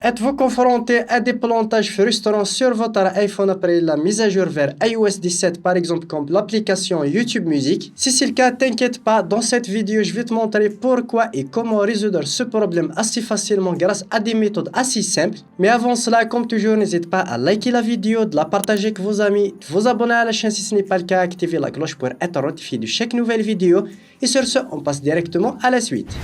Êtes-vous confronté à des plantages frustrants sur votre iPhone après la mise à jour vers iOS 17, par exemple comme l'application YouTube Music? Si c'est le cas, t'inquiète pas, dans cette vidéo, je vais te montrer pourquoi et comment résoudre ce problème assez facilement grâce à des méthodes assez simples. Mais avant cela, comme toujours, n'hésite pas à liker la vidéo, de la partager avec vos amis, de vous abonner à la chaîne si ce n'est pas le cas, activer la cloche pour être notifié de chaque nouvelle vidéo. Et sur ce, on passe directement à la suite.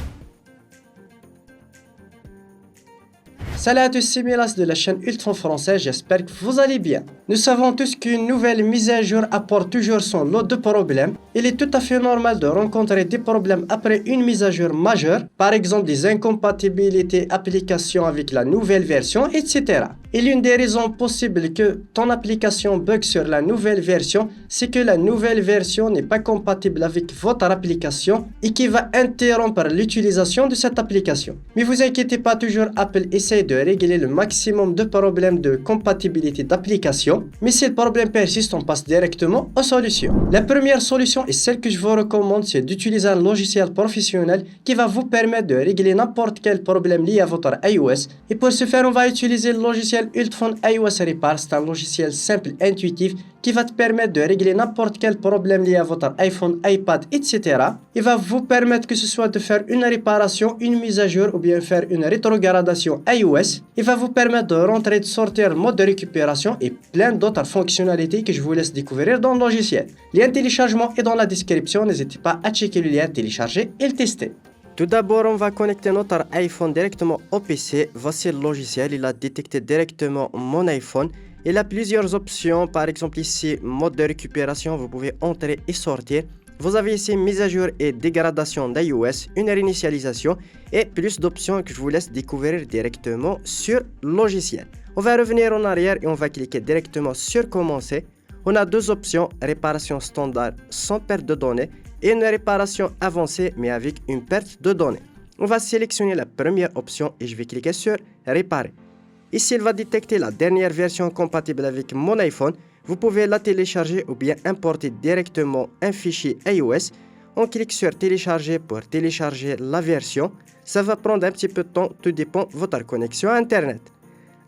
Salut à tous, c'est Milas de la chaîne Ultron français, j'espère que vous allez bien. Nous savons tous qu'une nouvelle mise à jour apporte toujours son lot de problèmes. Il est tout à fait normal de rencontrer des problèmes après une mise à jour majeure, par exemple des incompatibilités applications avec la nouvelle version, etc. Et l'une des raisons possibles que ton application bug sur la nouvelle version, c'est que la nouvelle version n'est pas compatible avec votre application et qui va interrompre l'utilisation de cette application. Mais vous inquiétez pas, toujours Apple essaie de régler le maximum de problèmes de compatibilité d'application. Mais si le problème persiste, on passe directement aux solutions. La première solution et celle que je vous recommande, c'est d'utiliser un logiciel professionnel qui va vous permettre de régler n'importe quel problème lié à votre iOS. Et pour ce faire, on va utiliser le logiciel Ultron iOS Repair. C'est un logiciel simple, intuitif, qui va te permettre de régler n'importe quel problème lié à votre iPhone, iPad, etc. Il va vous permettre que ce soit de faire une réparation, une mise à jour ou bien faire une rétrogradation iOS. Il va vous permettre de rentrer, de sortir le mode de récupération et plein d'autres fonctionnalités que je vous laisse découvrir dans le logiciel. Le lien de téléchargement est dans la description, n'hésitez pas à checker le lien, télécharger et le tester. Tout d'abord, on va connecter notre iPhone directement au PC. Voici le logiciel, il a détecté directement mon iPhone. Il a plusieurs options, par exemple ici, mode de récupération, vous pouvez entrer et sortir. Vous avez ici mise à jour et dégradation d'iOS, une réinitialisation et plus d'options que je vous laisse découvrir directement sur le logiciel. On va revenir en arrière et on va cliquer directement sur commencer. On a deux options, réparation standard sans perte de données et une réparation avancée mais avec une perte de données. On va sélectionner la première option et je vais cliquer sur réparer. Ici, il va détecter la dernière version compatible avec mon iPhone. Vous pouvez la télécharger ou bien importer directement un fichier iOS. On clique sur télécharger pour télécharger la version. Ça va prendre un petit peu de temps, tout dépend de votre connexion Internet.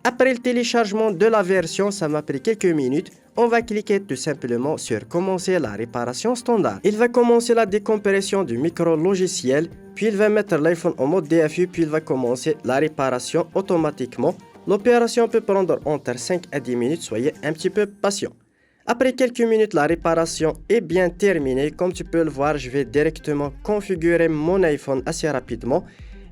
Après le téléchargement de la version, ça m'a pris quelques minutes. On va cliquer tout simplement sur commencer la réparation standard. Il va commencer la décompression du micro-logiciel, puis il va mettre l'iPhone en mode DFU, puis il va commencer la réparation automatiquement. L'opération peut prendre entre 5 à 10 minutes, soyez un petit peu patient. Après quelques minutes, la réparation est bien terminée. Comme tu peux le voir, je vais directement configurer mon iPhone assez rapidement.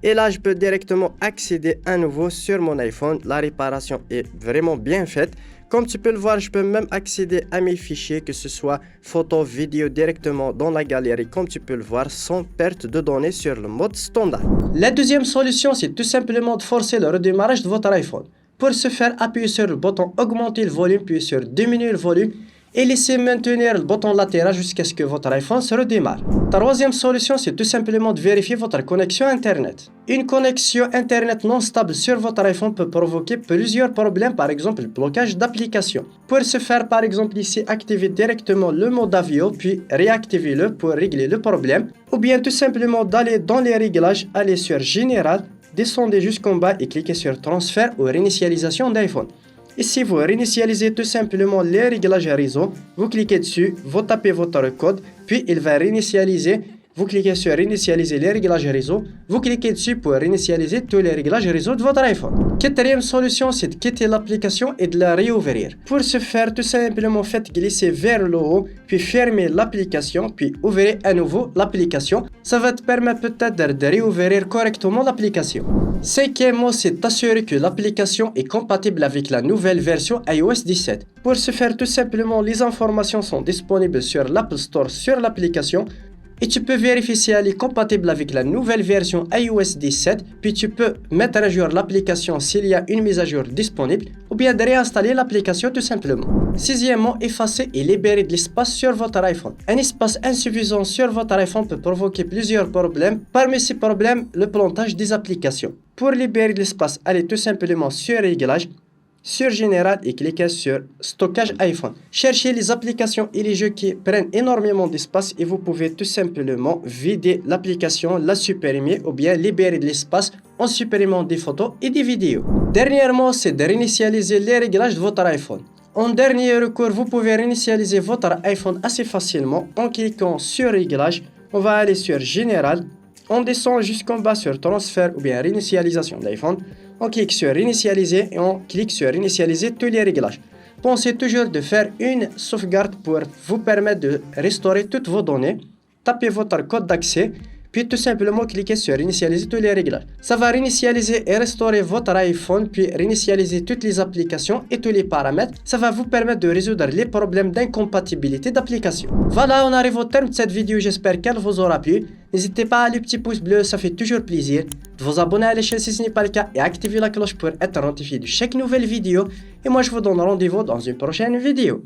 Et là, je peux directement accéder à nouveau sur mon iPhone. La réparation est vraiment bien faite. Comme tu peux le voir, je peux même accéder à mes fichiers, que ce soit photos, vidéos, directement dans la galerie, comme tu peux le voir, sans perte de données sur le mode standard. La deuxième solution, c'est tout simplement de forcer le redémarrage de votre iPhone. Pour ce faire, appuyez sur le bouton augmenter le volume, puis sur diminuer le volume et laissez maintenir le bouton latéral jusqu'à ce que votre iPhone se redémarre. Troisième solution, c'est tout simplement de vérifier votre connexion Internet. Une connexion Internet non stable sur votre iPhone peut provoquer plusieurs problèmes, par exemple le blocage d'application. Pour ce faire, par exemple ici, activez directement le mode avion, puis réactivez-le pour régler le problème. Ou bien tout simplement d'aller dans les réglages, aller sur Général, descendez jusqu'en bas et cliquez sur Transfert ou Réinitialisation d'iPhone. Ici, vous réinitialisez tout simplement les réglages réseau, vous cliquez dessus, vous tapez votre code, puis il va réinitialiser. Vous cliquez sur réinitialiser les réglages réseau, vous cliquez dessus pour réinitialiser tous les réglages réseau de votre iPhone. Quatrième solution, c'est de quitter l'application et de la réouvrir. Pour ce faire, tout simplement faites glisser vers le haut, puis fermez l'application, puis ouvrez à nouveau l'application. Ça va te permettre peut-être de réouvrir correctement l'application. Cinquièmement, c'est d'assurer que l'application est compatible avec la nouvelle version iOS 17. Pour ce faire, tout simplement, les informations sont disponibles sur l'Apple Store sur l'application. Et tu peux vérifier si elle est compatible avec la nouvelle version iOS 17, puis tu peux mettre à jour l'application s'il y a une mise à jour disponible, ou bien de réinstaller l'application tout simplement. Sixièmement, effacer et libérer de l'espace sur votre iPhone. Un espace insuffisant sur votre iPhone peut provoquer plusieurs problèmes. Parmi ces problèmes, le plantage des applications. Pour libérer de l'espace, allez tout simplement sur Réglages, sur Général et cliquez sur Stockage iPhone. Cherchez les applications et les jeux qui prennent énormément d'espace et vous pouvez tout simplement vider l'application, la supprimer ou bien libérer de l'espace en supprimant des photos et des vidéos. Dernièrement, c'est de réinitialiser les réglages de votre iPhone. En dernier recours, vous pouvez réinitialiser votre iPhone assez facilement en cliquant sur Réglages. On va aller sur Général. On descend jusqu'en bas sur Transfert ou bien Réinitialisation d'iPhone. On clique sur Réinitialiser et on clique sur Réinitialiser tous les réglages. Pensez toujours de faire une sauvegarde pour vous permettre de restaurer toutes vos données. Tapez votre code d'accès, puis tout simplement cliquez sur Réinitialiser tous les réglages. Ça va réinitialiser et restaurer votre iPhone, puis réinitialiser toutes les applications et tous les paramètres. Ça va vous permettre de résoudre les problèmes d'incompatibilité d'applications. Voilà, on arrive au terme de cette vidéo, j'espère qu'elle vous aura plu. N'hésitez pas à aller petit pouce bleu, ça fait toujours plaisir. De vous abonner à la chaîne si ce n'est pas le cas et activer la cloche pour être notifié de chaque nouvelle vidéo. Et moi je vous donne rendez-vous dans une prochaine vidéo.